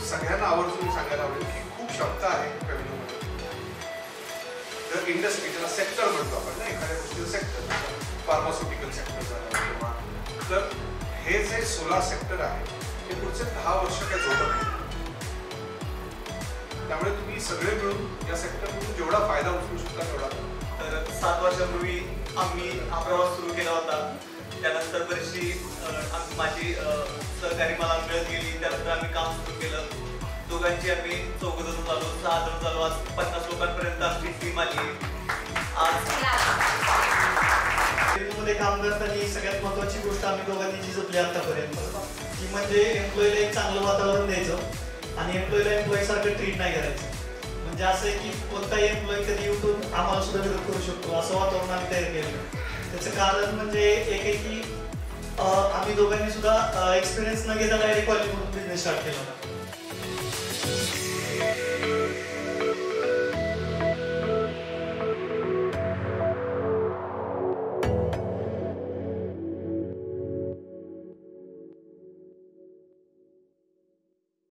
सगळ्यांना आवर्जून सांगायला आवडेल की खूप क्षमता आहे रेव्हेन्यूमध्ये. जर इंडस्ट्री ज्याला सेक्टर म्हणतो आपण ना, एखाद्या गोष्टीचं सेक्टर, फार्मास्युटिकल सेक्टर झालं किंवा, तर हे जे 16 सेक्टर आहे ते पुढचे 10 वर्ष काय झोपत नाही. त्यामुळे तुम्ही सगळे मिळून या सेक्टरमधून जेवढा फायदा उचलू शकता तेवढा. तर 7 वर्षापूर्वी आम्ही हा प्रवास सुरू केला होता. त्यानंतर बरीचशी माझी सहकारी मला मिळत गेली. त्यानंतर आम्ही काम सुरू केलं. दोघांची आम्ही 4 जण झालो, 6 जण झालो. आज 50 लोकांपर्यंत आमची टीम आली. आज मध्ये काम करताना सगळ्यात महत्त्वाची गोष्ट आम्ही दोघांनी जी जपली आतापर्यंत ती म्हणजे एम्प्लॉईला एक चांगलं वातावरण द्यायचं आणि एम्प्लॉईला एम्प्लॉईसारखं ट्रीट नाही करायचं. म्हणजे असं आहे की कोणताही एम्प्लॉई कधी उठून आम्हाला सुद्धा विरोध करू शकतो असं वातावरण आम्ही तयार केलं. त्याचं कारण म्हणजे एक आहे की आम्ही दोघांनी सुद्धा एक्सपिरियन्स न घेता डायरेक्ट कॉलेजमधून बिझनेस स्टार्ट केला होता.